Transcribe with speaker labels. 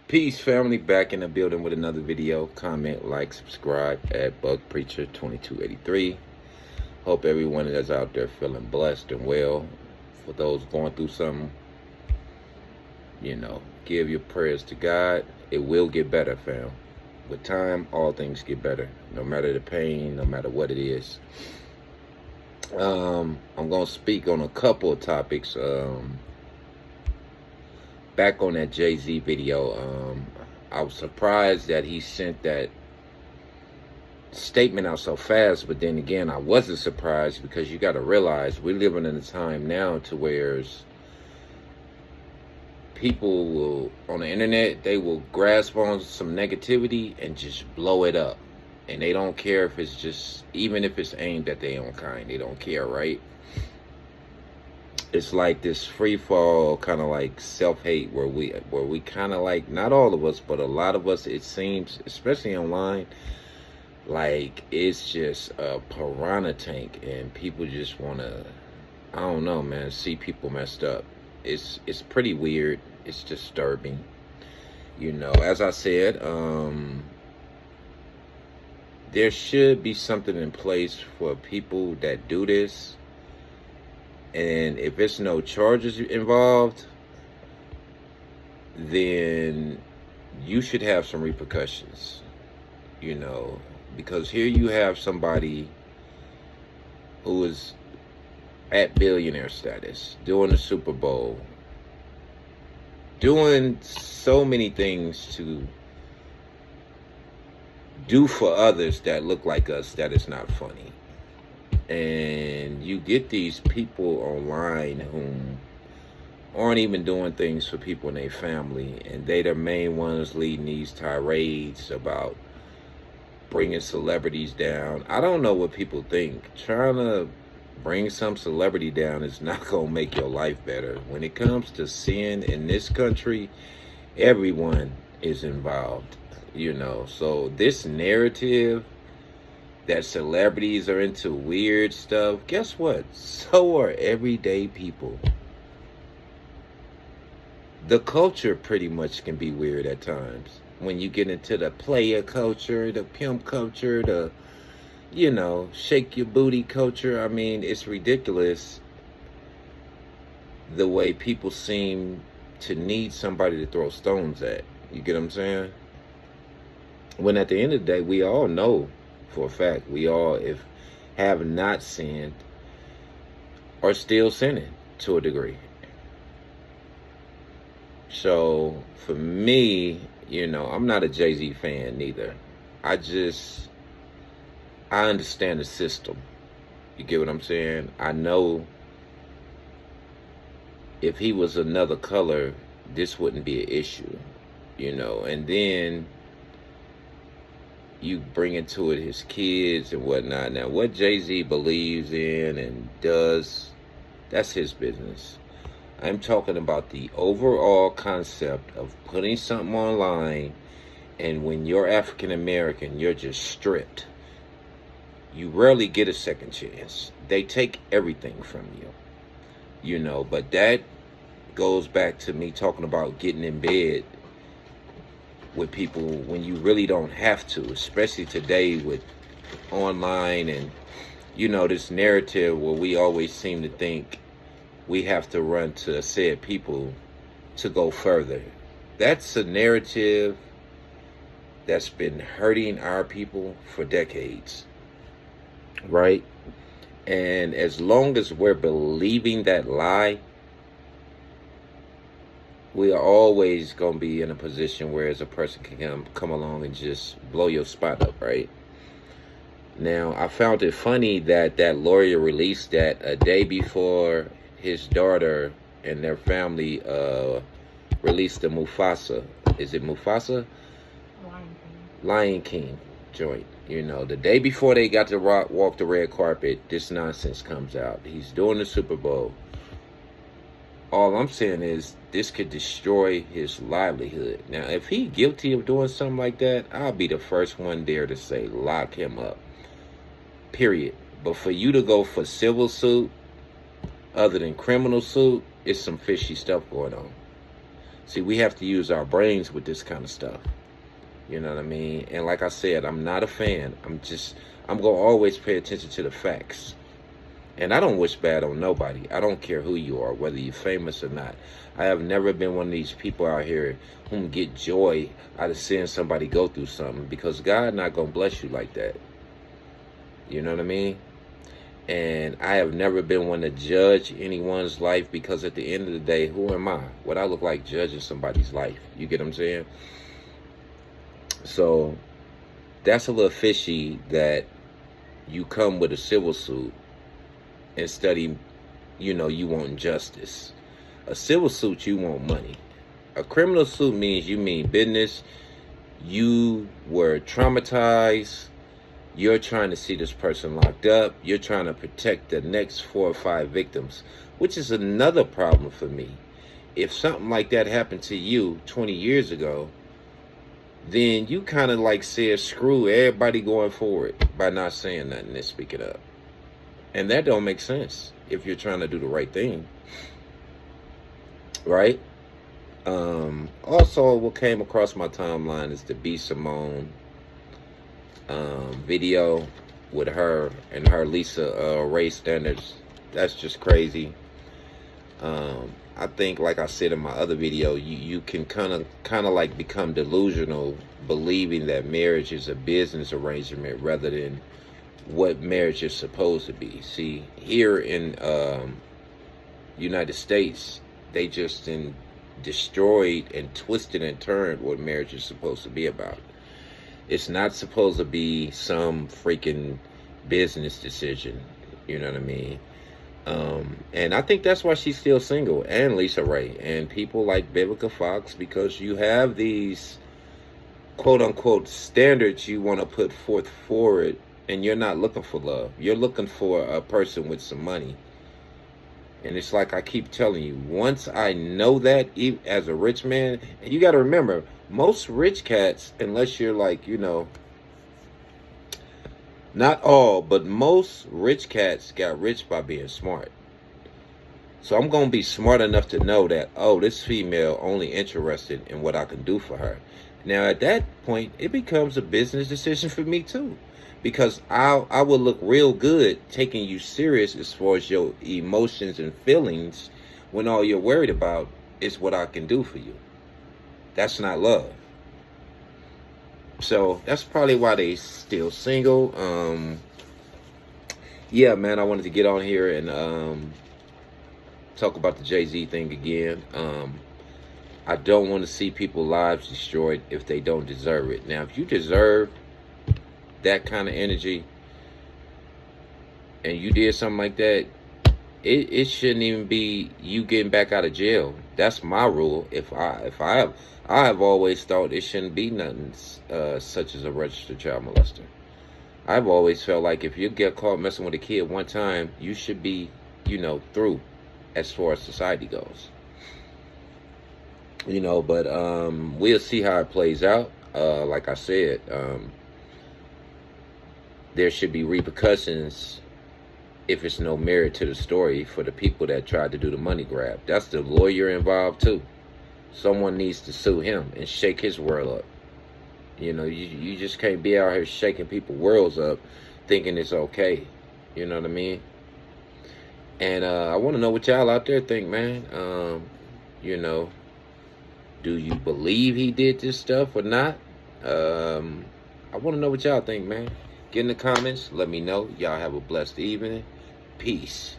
Speaker 1: Peace, family. Back in the building with another video. Comment, like, subscribe at Bug Preacher 2283. Hope everyone that's out there feeling blessed and well. For those going through something, give your prayers to God. It will get better, fam. With time, all things get better. No matter the pain, no matter what it is. I'm gonna speak on a couple of topics. Back on that Jay-Z video, I was surprised that he sent that statement out so fast, but then again, I wasn't surprised because you got to realize we're living in a time now to where people will, on the internet, they will grasp on some negativity and just blow it up. And they don't care if it's just, even if it's aimed at their own kind, they don't care, right? It's like this free fall, kind of like self-hate, where we kind of like, not all of us, but a lot of us, it seems, especially online, like it's just a piranha tank, and people just want to, I don't know, man, see people messed up. It's pretty weird. It's disturbing. As I said, there should be something in place for people that do this. And if it's no charges involved, then you should have some repercussions, because here you have somebody who is at billionaire status, doing the Super Bowl, doing so many things to do for others that look like us that is not funny. And you get these people online who aren't even doing things for people in their family, and they the main ones leading these tirades about bringing celebrities down. I don't know what people think. Trying to bring some celebrity down is not going to make your life better. When it comes to sin in this country, everyone is involved, So this narrative that celebrities are into weird stuff, guess what? So are everyday people. The culture pretty much can be weird at times. When you get into the player culture, the pimp culture, the, shake your booty culture. I mean, it's ridiculous the way people seem to need somebody to throw stones at. You get what I'm saying? When at the end of the day, we all know for a fact, we all, if have not sinned, are still sinning to a degree. So for me, I'm not a Jay-Z fan neither. I understand the system. You get what I'm saying? I know if he was another color, this wouldn't be an issue, and then you bring into it his kids and whatnot. Now, what Jay-Z believes in and does, that's his business. I'm talking about the overall concept of putting something online, and when you're African American, you're just stripped. You rarely get a second chance. They take everything from you, but that goes back to me talking about getting in bed with people when you really don't have to, especially today with online and, this narrative where we always seem to think we have to run to said people to go further. That's a narrative that's been hurting our people for decades, right? And as long as we're believing that lie, we are always going to be in a position where as a person can come along and just blow your spot up, right? Now, I found it funny that that lawyer released that a day before his daughter and their family released the Mufasa. Is it Mufasa? Lion King joint. The day before they got to walk the red carpet, this nonsense comes out. He's doing the Super Bowl. All I'm saying is this could destroy his livelihood. Now, if he's guilty of doing something like that, I'll be the first one there to say lock him up. Period. But for you to go for civil suit, other than criminal suit, it's some fishy stuff going on. See, we have to use our brains with this kind of stuff. You know what I mean? And like I said, I'm not a fan. I'm going to always pay attention to the facts. And I don't wish bad on nobody. I don't care who you are, whether you're famous or not. I have never been one of these people out here who get joy out of seeing somebody go through something, because God not going to bless you like that. You know what I mean? And I have never been one to judge anyone's life, because at the end of the day, who am I? What I look like judging somebody's life? You get what I'm saying? So that's a little fishy that you come with a civil suit and study, you want justice. A civil suit, you want money. A criminal suit means you mean business. You were traumatized. You're trying to see this person locked up. You're trying to protect the next 4 or 5 victims, which is another problem for me. If something like that happened to you 20 years ago, then you kind of like said, screw everybody going forward by not saying nothing and speaking up. And that don't make sense if you're trying to do the right thing. Right? Also, what came across my timeline is the B. Simone video with her and her Lisa Ray standards. That's just crazy. I think, like I said in my other video, you can kind of like become delusional, believing that marriage is a business arrangement rather than what marriage is supposed to be. See, here in United States, they just destroyed and twisted and turned what marriage is supposed to be about. It's not supposed to be some freaking business decision. You know what I mean? And I think that's why she's still single, and Lisa Ray, and people like Vivica Fox, because you have these quote-unquote standards you want to put forward, and you're not looking for love. You're looking for a person with some money. And it's like I keep telling you, once I know that, as a rich man, and you got to remember, most rich cats, unless you're like, not all, but most rich cats got rich by being smart. So I'm going to be smart enough to know that, oh, this female only interested in what I can do for her. Now, at that point, it becomes a business decision for me, too. Because I will look real good taking you serious as far as your emotions and feelings, when all you're worried about is what I can do for you. That's not love. So that's probably why they still single. Yeah, man, I wanted to get on here and talk about the Jay-Z thing again. I don't want to see people's lives destroyed if they don't deserve it. Now, if you deserve that kind of energy and you did something like that, it shouldn't even be you getting back out of jail. That's my rule. I have always thought it shouldn't be nothing such as a registered child molester. I've always felt like if you get caught messing with a kid one time, you should be, through as far as society goes. But we'll see how it plays out. Like I said, there should be repercussions if it's no merit to the story for the people that tried to do the money grab. That's the lawyer involved too. Someone needs to sue him and shake his world up. You just can't be out here shaking people's worlds up thinking it's okay. You know what I mean? And I want to know what y'all out there think, man. Do you believe he did this stuff or not? I want to know what y'all think, man. Get in the comments. Let me know. Y'all have a blessed evening. Peace.